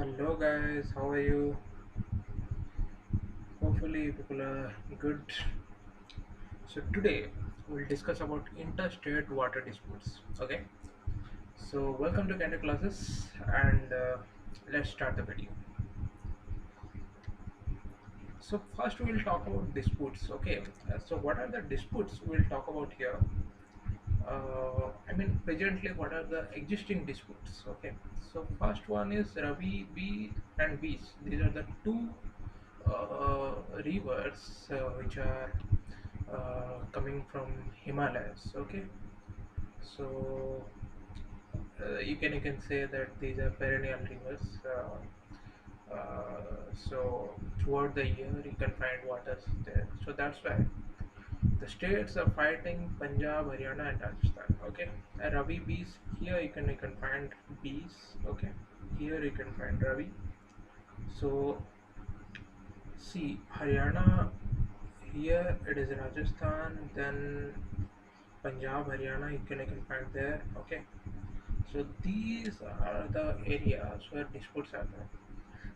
Hello guys, how are you? Hopefully people are good. So today we'll discuss about interstate water disputes. Okay. So welcome to Candy Classes and let's start the video. So first we'll talk about disputes. Okay. So what are the disputes we'll talk about here? Presently, what are the existing disputes? Okay, so first one is Ravi B and Bees. These are the two rivers which are coming from Himalayas. Okay, so you can say that these are perennial rivers. So throughout the year you can find waters there. So that's why the states are fighting Punjab, Haryana, and Rajasthan. Okay, Ravi bees here you can find bees. Okay, here you can find Ravi. So see Haryana here it is Rajasthan, then Punjab, Haryana you can find there. Okay, so these are the areas where disputes are there.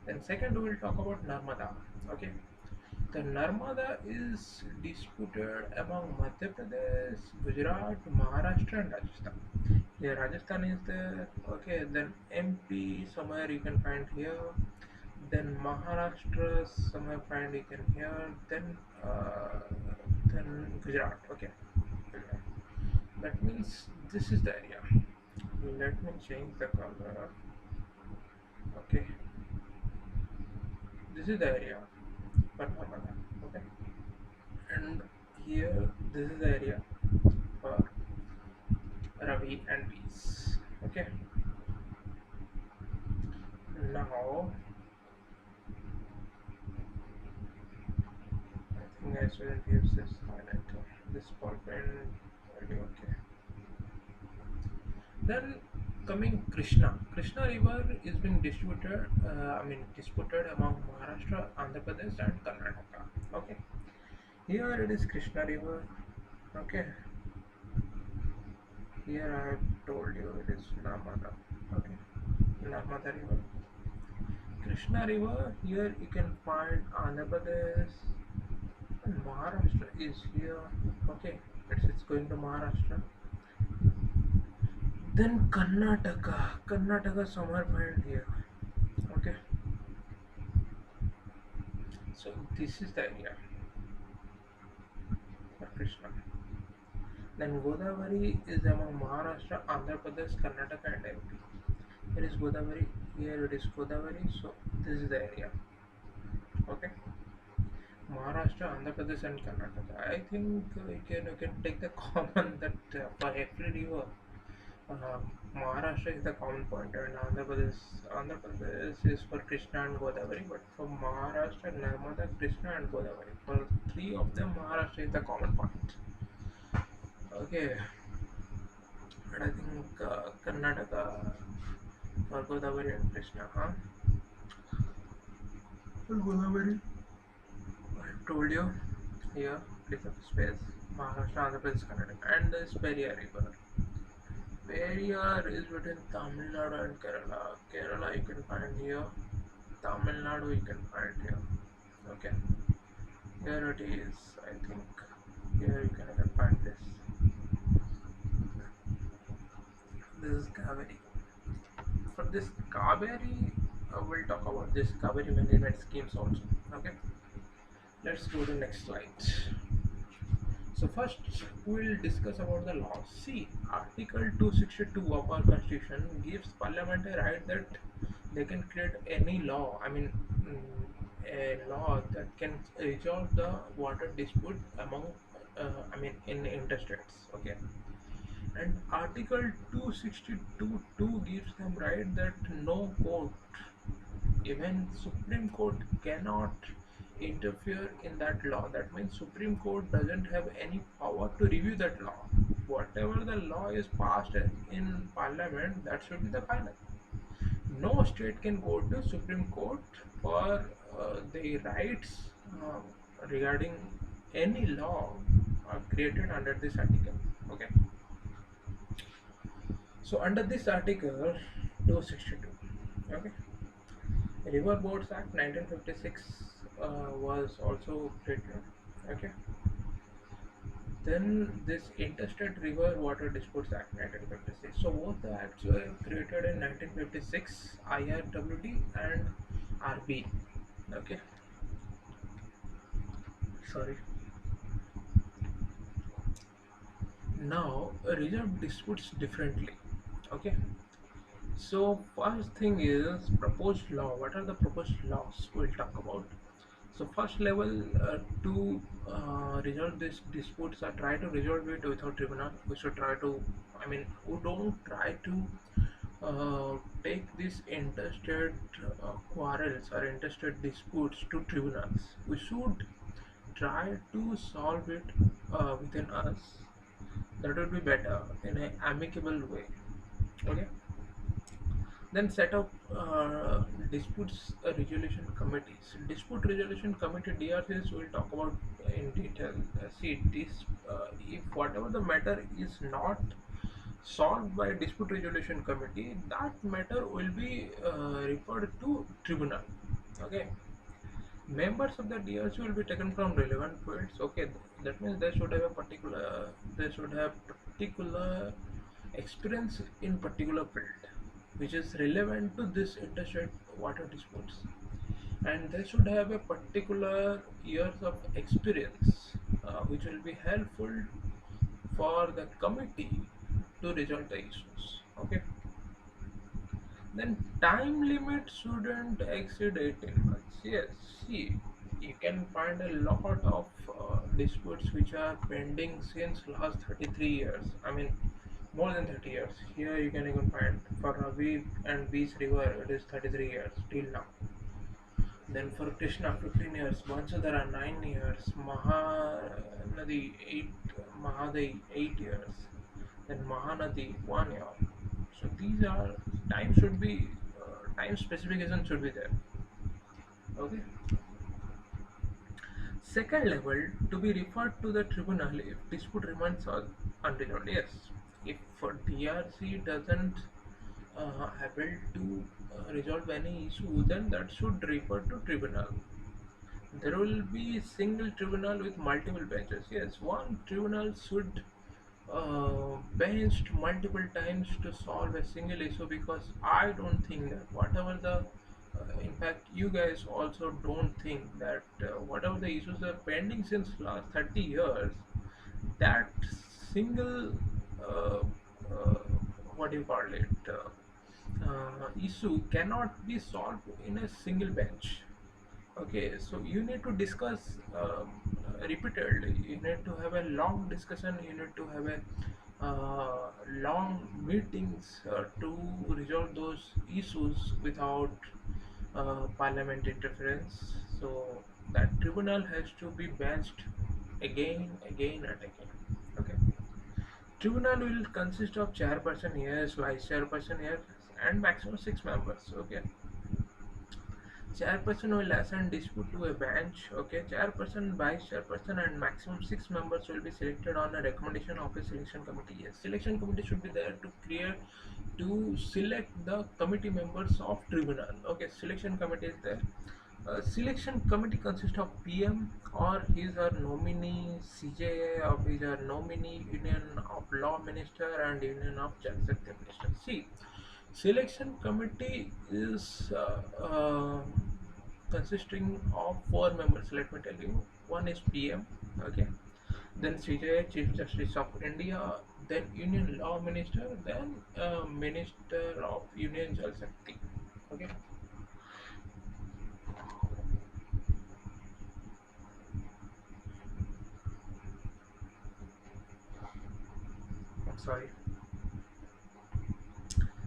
Then second we will talk about Narmada. Okay, the Narmada is disputed among Madhya Pradesh, Gujarat, Maharashtra, and Rajasthan. Yeah, Rajasthan is there. Okay, then MP somewhere you can find here. Then Maharashtra somewhere find you can here. Then Gujarat. Okay, Gujarat. That means this is the area. Let me change the color. Okay, this is the area for Narmada. Okay, and here this is the area for Ravi and Bees. Okay, now I think I shouldn't use this highlighter. This ball pen will be okay. Then coming Krishna River is being disputed among Maharashtra, Andhra Pradesh, and Karnataka. Okay, here it is Krishna River. Okay, here I have told you it is Narmada. Okay, Narmada River. Krishna River. Here you can find Andhra Pradesh. Maharashtra is here. Okay, it's going to Maharashtra. Then Karnataka somewhere find here. Okay, so this is the area for Krishna. Then Godavari is among Maharashtra, Andhra Pradesh, Karnataka, and MP. Here is Godavari. Here it is Godavari. So this is the area. Okay, Maharashtra, Andhra Pradesh, and Karnataka. I think you can take the common that for every river. Uh, Maharashtra is the common point, and Andhra Pradesh is for Krishna and Godavari, but for Maharashtra, Narmada, Krishna, and Godavari. For three of them, Maharashtra is the common point. Okay, and I think Karnataka for Godavari and Krishna, huh? For Godavari, I told you here, place of space, Maharashtra, Andhra Pradesh, Karnataka, and this Periyar River. Periyar is between Tamil Nadu and Kerala. Kerala you can find here. Tamil Nadu you can find here. Okay, here it is. I think here you can find this. This is Kaveri. For this Kaveri, we'll talk about this Kaveri management schemes also. Okay, let's go to the next slide. So first we'll discuss about the law. See, Article 262 of our Constitution gives Parliament a right that they can create any law. A law that can resolve the water dispute among, in interstates. Okay, and Article 262 gives them right that no court, even Supreme Court, cannot interfere in that law. That means Supreme Court doesn't have any power to review that law. Whatever the law is passed in Parliament, that should be the final. No state can go to Supreme Court for the rights regarding any law created under this article. Okay. So under this article 262. Okay. River Boards Act 1956 was also created. Okay. Then this Interstate River Water Disputes Act 1956. So both the acts were created in 1956, IRWD and RB. Okay. Sorry. Now resolve disputes differently. Okay. So first thing is proposed law. What are the proposed laws we'll talk about? So first level to resolve this disputes or try to resolve it without tribunal. We should try to, I mean, we don't try to take these interstate quarrels or interstate disputes to tribunals. We should try to solve it within us. That would be better in an amicable way. Okay. Then set up disputes resolution committees. Dispute resolution committee DRCs we'll talk about in detail. See, this if whatever the matter is not solved by dispute resolution committee, that matter will be referred to tribunal. Okay, members of the DRC will be taken from relevant fields. Okay, that means they should have particular experience in particular field which is relevant to this interstate water disputes, and they should have a particular years of experience which will be helpful for the committee to resolve the issues. Okay. Then time limit shouldn't exceed 18 months. Yes, see, you can find a lot of disputes which are pending since last 33 years. I mean, more than 30 years. Here you can even find for Ravi and Beach River it is 33 years till now. Then for Krishna 15 years, Vansadhara 9 years, Mahanadi 8, Mahadai 8 years, then Mahanadi 1 year. So these are time should be time specification should be there. Okay. Second level to be referred to the tribunal if dispute remains unresolved. Yes, if DRC doesn't able to resolve any issue, then that should refer to tribunal. There will be single tribunal with multiple benches. Yes, one tribunal should benched multiple times to solve a single issue, because I don't think that whatever the in fact you guys also don't think that whatever the issues are pending since last 30 years, that single uh, uh, what do you call it issue cannot be solved in a single bench. Okay, so you need to discuss repeatedly. You need to have a long discussion. You need to have a long meetings to resolve those issues without parliament interference. So that tribunal has to be benched again, again, and again. Okay. Tribunal will consist of chairperson, yes, vice chairperson, yes, and maximum 6 members. Okay. Chairperson will assign dispute to a bench. Okay, chairperson, vice chairperson, and maximum 6 members will be selected on a recommendation of a selection committee. Yes, selection committee should be there to create to select the committee members of tribunal. Okay, selection committee is there. Selection committee consists of PM or his or nominee, CJA or his or nominee, Union of Law Minister, and Union of Chief Executive Minister. See, selection committee is consisting of 4 members. Let me tell you. One is PM, okay. Then CJA, Chief Justice of India. Then Union Law Minister. Then Minister of Union Jal Shakti. Okay. I'm sorry.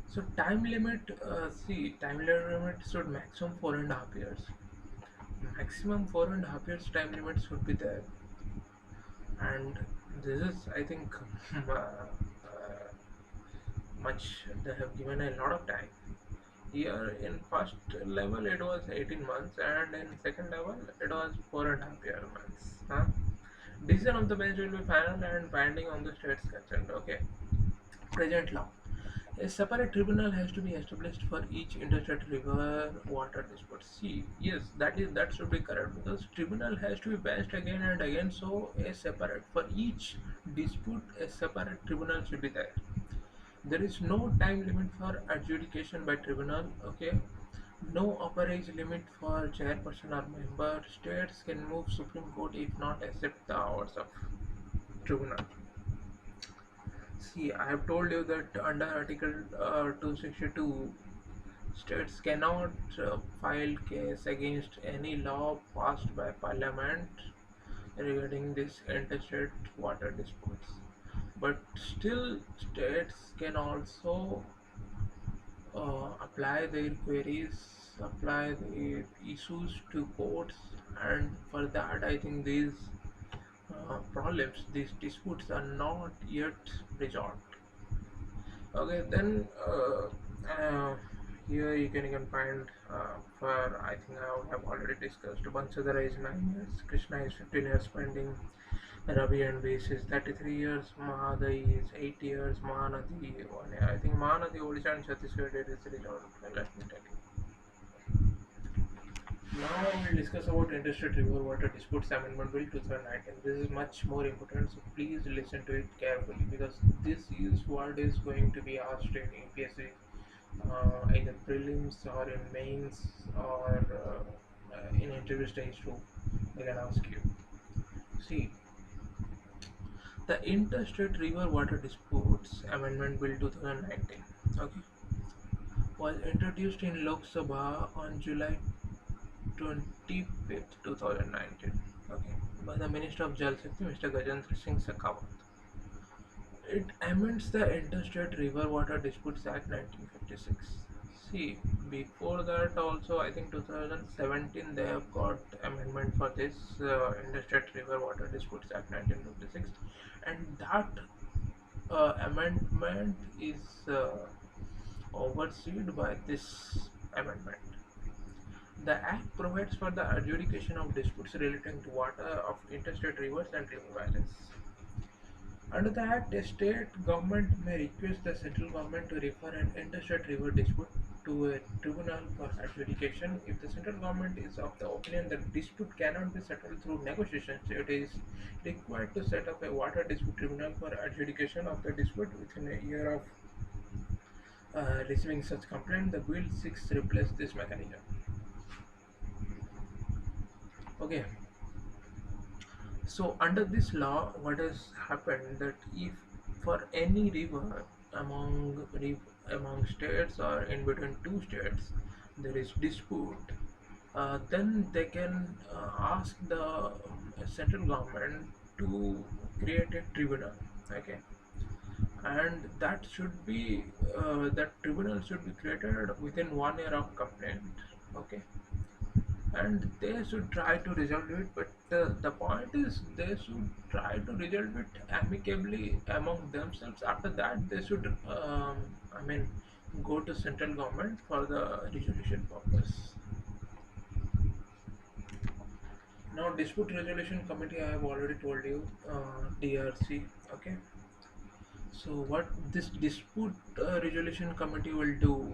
So time limit. See, time limit should maximum 4.5 years. Maximum 4.5 years time limit should be there, and this is I think much they have given a lot of time. Here in first level it was 18 months, and in second level it was 4.5 year months. Huh? Decision of the bench will be final and binding on the states concerned. Okay. Present law. A separate tribunal has to be established for each interstate river water dispute. See, yes, that should be correct because tribunal has to be based again and again. So a separate for each dispute, a separate tribunal should be there. There is no time limit for adjudication by tribunal. Okay, no upper age limit for chairperson or member. States can move Supreme Court if not accept the hours of tribunal. See, I have told you that under Article 262, states cannot file case against any law passed by Parliament regarding this interstate water disputes. But still, states can also apply their queries, apply their issues to courts, and for that, I think these problems, these disputes are not yet resolved. Okay, then here you can find for I think I would have already discussed. Bansadhara is 9 years, Krishna is 15 years pending, Ravi and Vesh is 33 years, Mahadai is 8 years, Mahanadi 1 year. I think Mahanadi, Odisha and Chhattisgarh it is resolved. Let me tell you. Now we'll discuss about Interstate River Water Disputes Amendment Bill 2019. This is much more important, so please listen to it carefully because this is what is going to be asked in APSC, either prelims or in mains or in interview stage 2. They can ask you. See, the Interstate River Water Disputes Amendment Bill 2019, okay, was introduced in Lok Sabha on July 25th, 2019, okay, by the Minister of Jal Shakti, Mr. Gajendra Singh Shekhawat. It amends the Interstate River Water Disputes Act 1956. See, before that also, I think 2017 they have got amendment for this Interstate River Water Disputes Act 1956, and that amendment is overseen by this amendment. The Act provides for the adjudication of disputes relating to water of interstate rivers and river valleys. Under the Act, a state government may request the central government to refer an interstate river dispute to a tribunal for adjudication. If the central government is of the opinion that dispute cannot be settled through negotiations, it is required to set up a water dispute tribunal for adjudication of the dispute within a year of receiving such complaint. The Bill 6 replaces this mechanism. Okay, so under this law, what has happened that if for any river among states or in between two states there is dispute, then they can ask the central government to create a tribunal. Okay, and that tribunal should be created within 1 year of complaint. Okay, and they should try to resolve it, but the point is they should try to resolve it amicably among themselves. After that they should I mean go to central government for the resolution purpose. Now dispute resolution committee, I have already told you, DRC. Okay, so what this dispute resolution committee will do,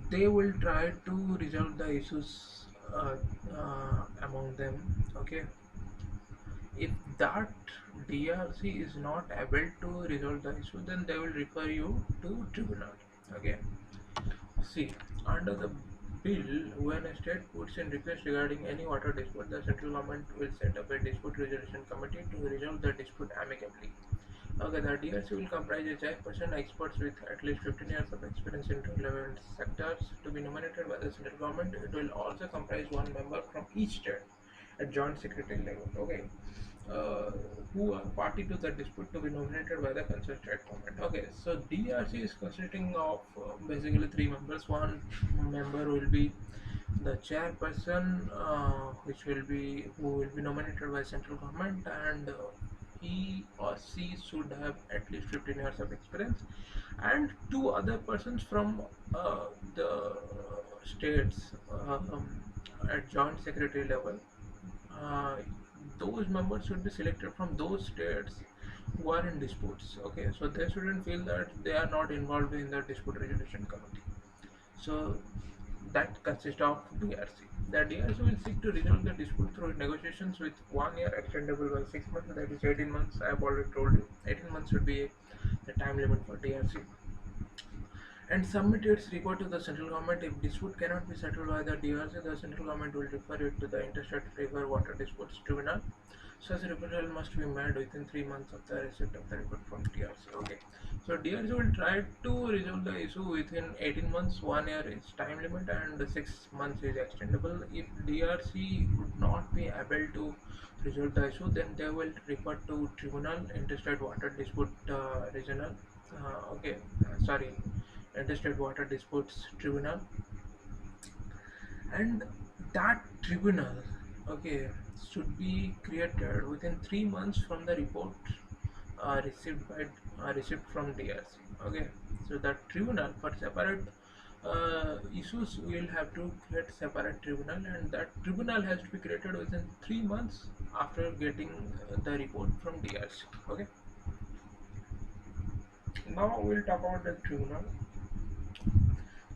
they will try to resolve the issues among them. Okay, if that DRC is not able to resolve the issue, then they will refer you to tribunal. Okay, see, under the bill, when a state puts in request regarding any water dispute, the central government will set up a dispute resolution committee to resolve the dispute amicably. Okay, the DRC will comprise a chairperson, experts with at least 15 years of experience in relevant sectors to be nominated by the central government. It will also comprise one member from each state at joint secretary level. Okay, uh, who are party to the dispute to be nominated by the concerned state government. Okay, so DRC is consisting of basically three members. One member will be the chairperson, who will be nominated by central government, and he or she should have at least 15 years of experience, and two other persons from the states at joint secretary level. uh, those members should be selected from those states who are in disputes. Okay, so they shouldn't feel that they are not involved in the dispute resolution committee. So that consists of DRC. The DRC will seek to resolve the dispute through negotiations with 1 year extendable by 6 months, that is 18 months. I have already told you 18 months should be the time limit for DRC, and submit its report to the central government. If dispute cannot be settled by the DRC, the central government will refer it to the Interstate River Water Disputes Tribunal. Such referral must be made within 3 months of the receipt of the report from DRC. Okay, so DRC will try to resolve the issue within 18 months. 1 year is time limit, and 6 months is extendable. If DRC would not be able to resolve the issue, then they will refer to Tribunal Interstate Water Dispute Regional. Okay, sorry, Interstate Water Disputes Tribunal, and that tribunal, okay, should be created within 3 months from the report received from DRC. Okay, so that tribunal for separate issues will have to create separate tribunal, and that tribunal has to be created within 3 months after getting the report from DRC. Okay, now we'll talk about the tribunal.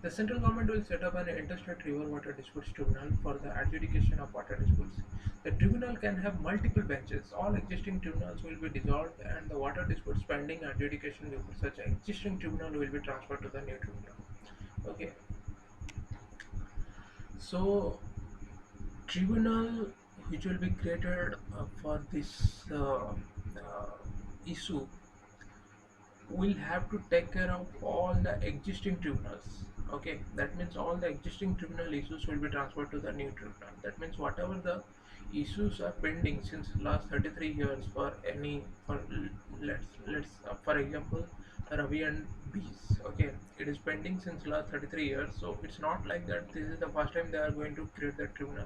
The central government will set up an interstate river water disputes tribunal for the adjudication of water disputes. The tribunal can have multiple benches. All existing tribunals will be dissolved, and the water disputes pending adjudication before such existing tribunal will be transferred to the new tribunal. Okay, so tribunal which will be created for this issue will have to take care of all the existing tribunals. Okay, that means all the existing tribunal issues will be transferred to the new tribunal. That means whatever the issues are pending since last 33 years for any, for let's for example, Ravi and Bees. Okay, it is pending since last 33 years, so it's not like that this is the first time they are going to create the tribunal.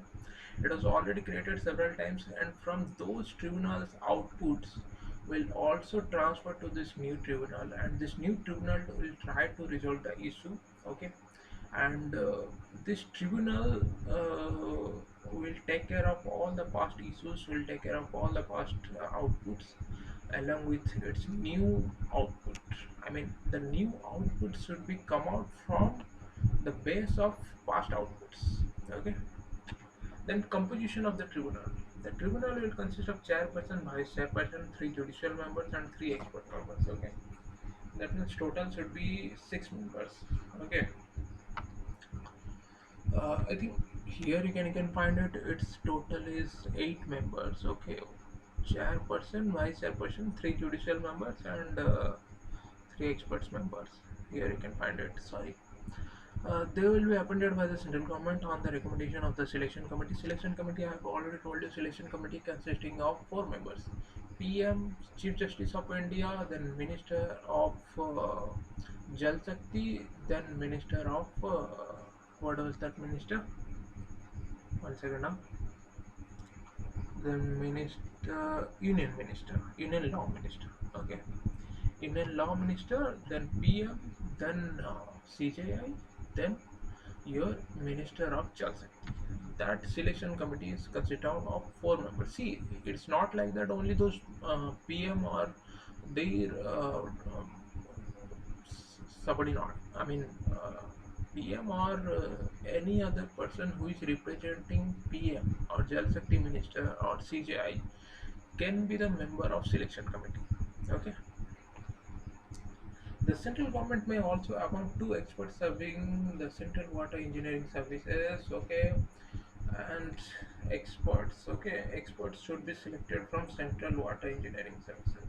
It was already created several times, and from those tribunals outputs will also transfer to this new tribunal, and this new tribunal will try to resolve the issue. Okay, and this tribunal will take care of all the past issues, will take care of all the past outputs along with its new output. I mean, the new output should be come out from the base of past outputs. Okay, then composition of the tribunal. The tribunal will consist of chairperson, vice chairperson, three judicial members, and three expert members. Okay, that means total should be 6 members. Okay, I think here you can find it. Its total is 8 members. Okay, chairperson, vice chairperson, three judicial members, and three experts members. Here you can find it. Sorry. They will be appointed by the central government on the recommendation of the selection committee. Selection committee, I have already told you, selection committee consisting of 4 members: PM, Chief Justice of India, then Minister of Jal Shakti, then Minister of what was that minister? One second now. Then Minister, Union Law Minister. Okay, Union Law Minister, then PM, then CJI, then your Minister of Jal Shakti. That selection committee is consisted of 4 members. See, it's not like that only those PM or their subordinate. I mean, PM or any other person who is representing PM or Jal Shakti Minister or CJI can be the member of selection committee. Okay. The central government may also appoint 2 experts serving the central water engineering services. Okay, and experts. Okay, experts should be selected from central water engineering services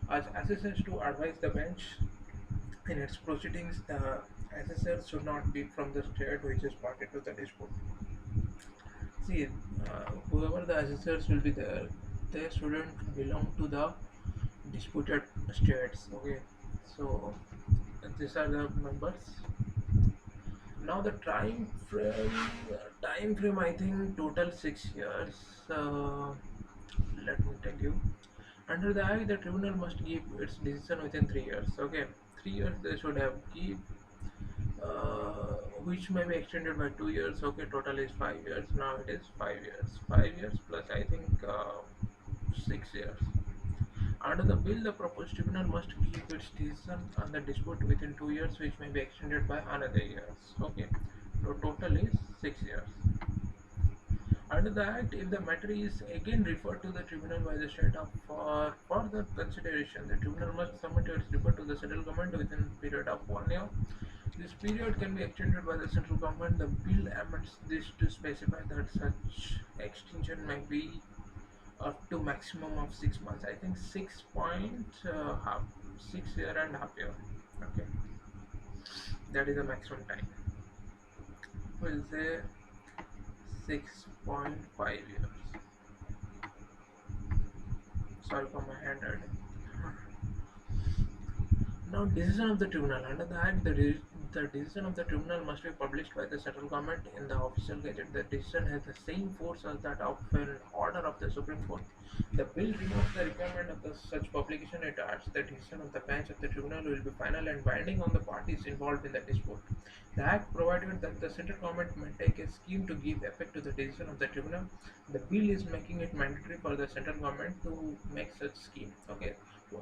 as assessors to advise the bench in its proceedings. The assessor should not be from the state which is party to the dispute. See, whoever the assessors will be there, they shouldn't belong to the disputed states. Okay, so these are the members. Now the time frame, I think total 6 years. Let me tell you. Under the Act, the tribunal must give its decision within 3 years. Okay, 3 years they should have give, which may be extended by 2 years. Okay, total is 5 years. Now it is 5 years. 5 years plus I think 6 years. Under the bill, the proposed tribunal must keep its decision on the dispute within 2 years, which may be extended by another years. Okay, so total is 6 years. Under the Act, if the matter is again referred to the tribunal by the state of for further consideration, the tribunal must submit its report to the central government within a period of 1 year. This period can be extended by the central government. The bill amends this to specify that such extension may be up to maximum of 6 months. I think 6 year and half year. Okay, that is the maximum time. We'll say 6.5 years. Sorry for my handwriting. Now, decision of the tribunal. Under the Act, the decision of the tribunal must be published by the central government in the official gazette. The decision has the same force as that of an order of the Supreme Court. The bill removes the requirement of such publication. It adds the decision of the bench of the tribunal will be final and binding on the parties involved in the dispute. The Act provided that the central government may take a scheme to give effect to the decision of the tribunal. The bill is making it mandatory for the central government to make such scheme. Okay,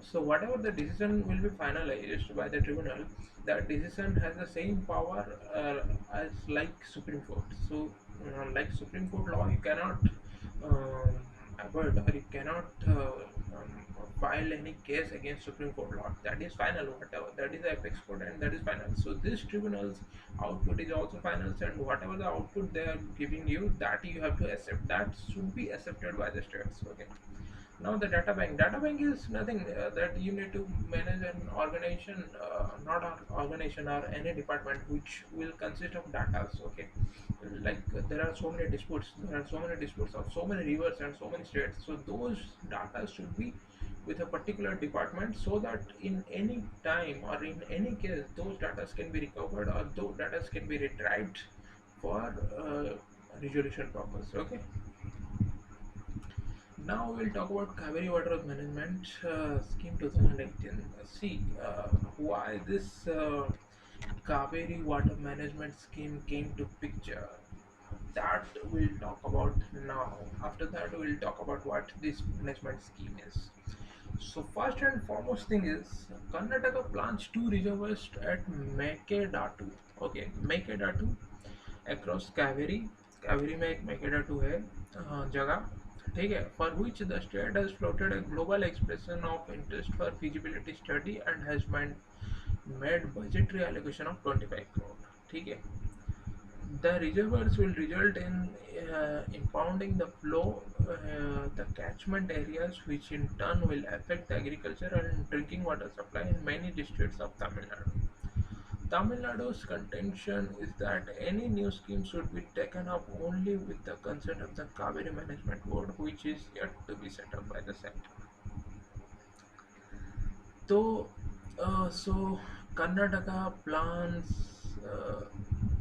so whatever the decision will be finalized by the tribunal, that decision has the same power as like Supreme Court. So like Supreme Court law, you cannot um, avoid or you cannot file any case against Supreme Court law. That is final, whatever. That is the apex court and that is final. So this tribunal's output is also final, and whatever the output they are giving you, that you have to accept. That should be accepted by the states. Okay. Now the data bank. Data bank is nothing that you need to manage an organization, not an organization or any department which will consist of data. Okay, like there are so many disputes. There are so many disputes of so many rivers and so many states. So those data should be with a particular department so that in any time or in any case those data can be recovered or those data can be retrieved for resolution purpose. Okay. Now we'll talk about Kaveri Water Management Scheme 2018. See why this Kaveri Water Management Scheme came to picture. That we'll talk about now. After that, we'll talk about what this management scheme is. So first and foremost thing is Karnataka plans two reservoirs at Mekedatu. Okay, Mekedatu across Kaveri. Kaveri में एक मेकेडाटू है जगह, ठीक है, for which the state has floated a global expression of interest for feasibility study and has made budgetary allocation of 25 crore. ठीक है, the reservoirs will result in impounding the flow, the catchment areas, which in turn will affect the agriculture and drinking water supply in many districts of Tamil Nadu. Tamil Nadu's contention is that any new scheme should be taken up only with the consent of the Kaveri Management Board, which is yet to be set up by the center. So Karnataka plans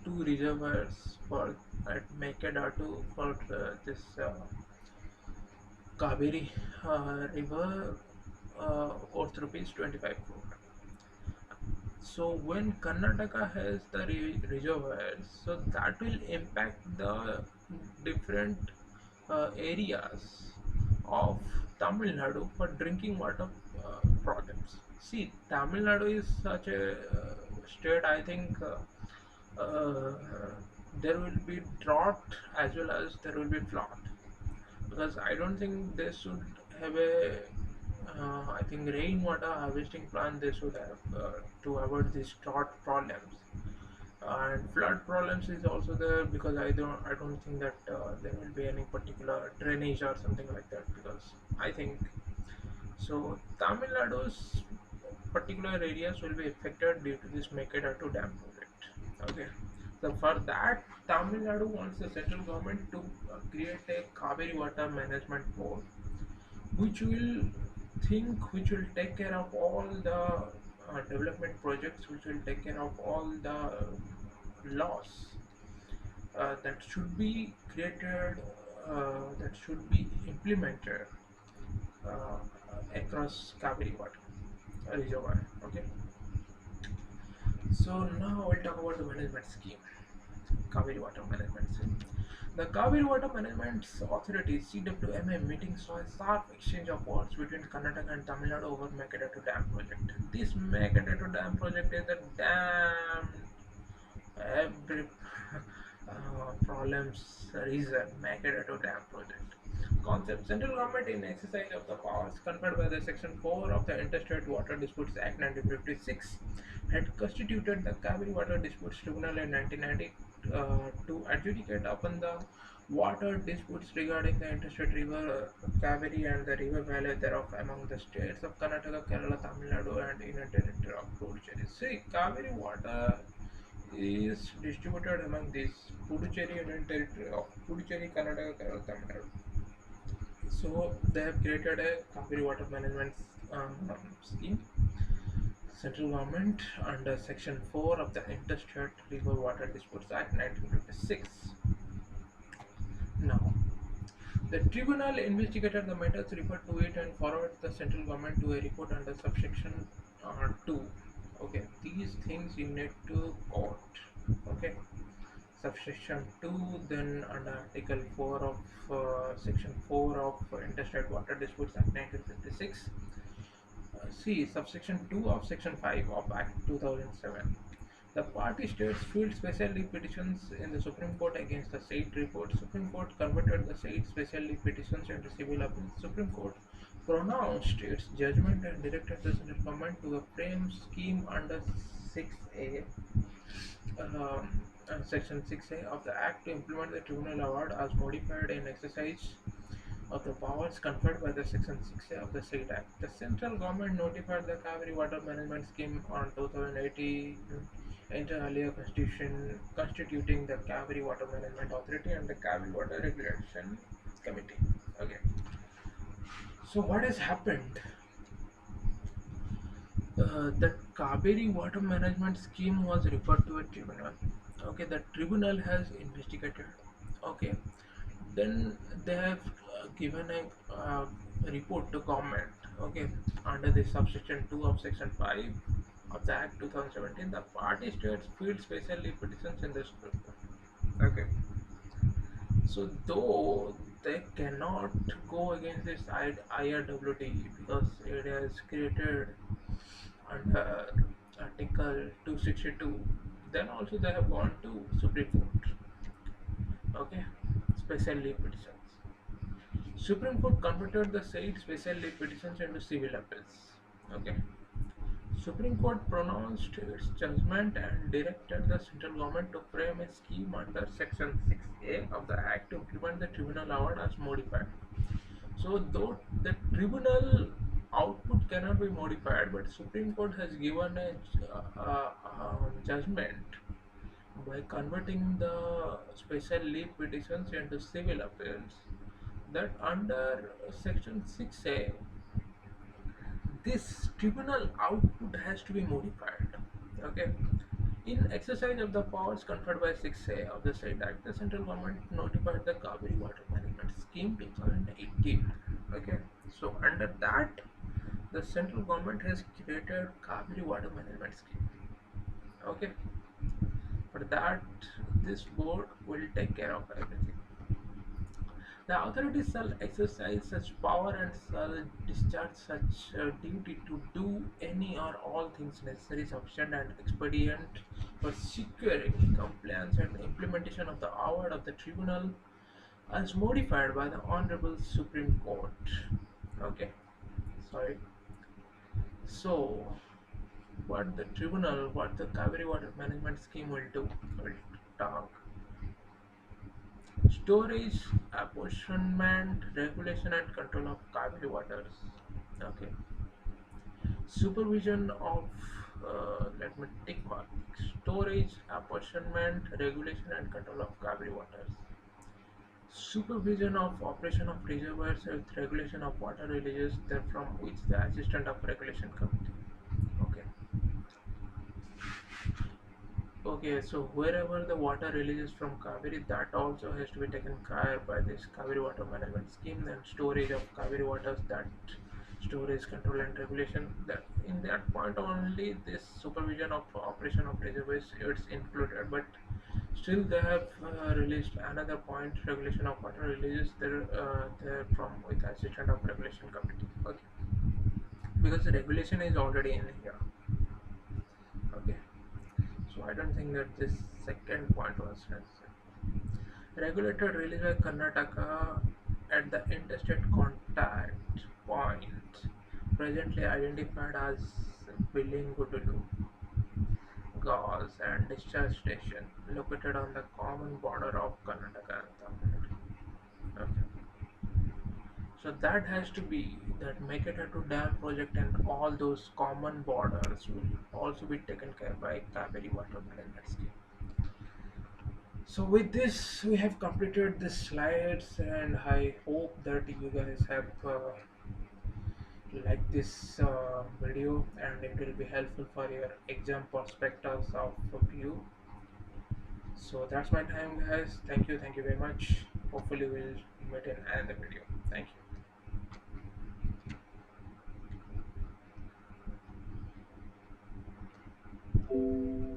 two reservoirs for at Mekedatu for this Kaveri river worth rupees 25 crore. So when Karnataka has the reservoirs, so that will impact the different areas of Tamil Nadu for drinking water problems. See, Tamil Nadu is such a state. I think uh, there will be drought as well as there will be flood, because I don't think they should have a I think rainwater harvesting plant they should have to avoid these drought problems. And flood problems is also there because I don't think that there will be any particular drainage or something like that, because I think so Tamil Nadu's particular areas will be affected due to this Mekedatu Dam project. Okay. So for that, Tamil Nadu wants the central government to create a Kaveri Water Management Board, which will take care of all the development projects, which will take care of all the laws that should be created, that should be implemented uh, across Kaveri Water reservoir. Okay. So now we'll talk about the management scheme. Kaveri Water Management Scheme. The Kaveri Water Management Authority (CWMA) meeting saw a sharp exchange of words between Karnataka and Tamil Nadu over Mekedatu Dam project. This Mekedatu Dam project is a dam every problems reason Mekedatu Dam project. Concept: Central government in exercise of the powers conferred by the Section 4 of the Interstate Water Disputes Act 1956 had constituted the Kaveri Water Disputes Tribunal in 1990 to adjudicate upon the water disputes regarding the interstate river Kaveri and the river valley thereof among the states of Karnataka, Kerala, Tamil Nadu and Union Territory of Puducherry. See, Kaveri water is distributed among these Puducherry Union Territory of Puducherry, Karnataka, Kerala, Tamil Nadu. So they have created a Kaveri water management scheme. Central government under Section 4 of the Interstate River Water Disputes Act 1956. Now, the tribunal investigated the matters referred to it and forwarded the central government to a report under subsection 2. Okay, these things you need to quote. Okay, subsection 2, then under article 4 of section 4 of Interstate Water Disputes Act 1956. See subsection 2 of section 5 of Act 2007. The party states filed special leave petitions in the Supreme Court against the said report. Supreme Court converted the said special leave petitions into civil appeals. Supreme Court pronounced its judgment and directed the central government to a frame scheme under 6A, Section 6A of the Act to implement the tribunal award as modified in exercise of the powers conferred by the Section 6A of the said Act. The central government notified the Kaveri Water Management Scheme on 2018 inter alia constituting the Kaveri Water Management Authority and the Kaveri Water Regulation Committee. Okay. So what has happened? The Kaveri Water Management Scheme was referred to a tribunal. Okay, the tribunal has investigated. Okay, then they have given a report to government. Okay, under the subsection 2 of section 5 of the Act 2017, the party states filed special leave petitions in this group. Okay, so though they cannot go against this IRWT because it has created under Article 262, then also they have gone to Supreme Court. Okay, special leave petitions. Supreme Court converted the said special leave petitions into civil appeals. Okay. Supreme Court pronounced its judgment and directed the central government to frame a scheme under Section 6A of the Act to implement the tribunal award as modified. So, though the tribunal output cannot be modified, but Supreme Court has given a judgment by converting the special leave petitions into civil appeals that under Section 6A this tribunal output has to be modified. Okay. In exercise of the powers conferred by 6A of the said Act, the central government notified the Kaveri Water Management Scheme 2018. Okay. So under that, the central government has created Kaveri Water Management Scheme. Okay. For that, this board will take care of everything. The authority shall exercise such power and shall discharge such duty to do any or all things necessary, sufficient, and expedient for securing compliance and implementation of the award of the tribunal as modified by the Honorable Supreme Court. Okay, sorry. So, what the Kaveri Water Management Scheme will do, will talk. Storage, apportionment, regulation and control of Kaveri waters. Okay. Supervision of, let me tick mark. Storage, apportionment, regulation and control of Kaveri waters. Supervision of operation of reservoirs with regulation of water releases from which the assistant of regulation committee. Okay. Okay, so wherever the water releases from Kaveri, that also has to be taken care by this Kaveri Water Management Scheme. Then storage of Kaveri waters, that storage control and regulation. That in that point only, this supervision of operation of reservoirs it's included. But Still, they have released another point. Regulation of water releases their from with assistant of regulation committee. Okay, because the regulation is already in here. Okay, so I don't think that this second point was necessary. Regulated release by Karnataka at the interstate contact point, presently identified as Bilingudulu, Gauss and discharge station, located on the common border of Karnataka and Tamil Nadu. Okay. So that has to be that Meketatu Dam project and all those common borders will also be taken care by Kaveri Water Management Scheme. So with this, we have completed the slides, and I hope that you guys have liked this video, and it will be helpful for your exam perspectives of view. So that's my time, guys. Thank you very much. Hopefully, we'll meet in another video. Thank you.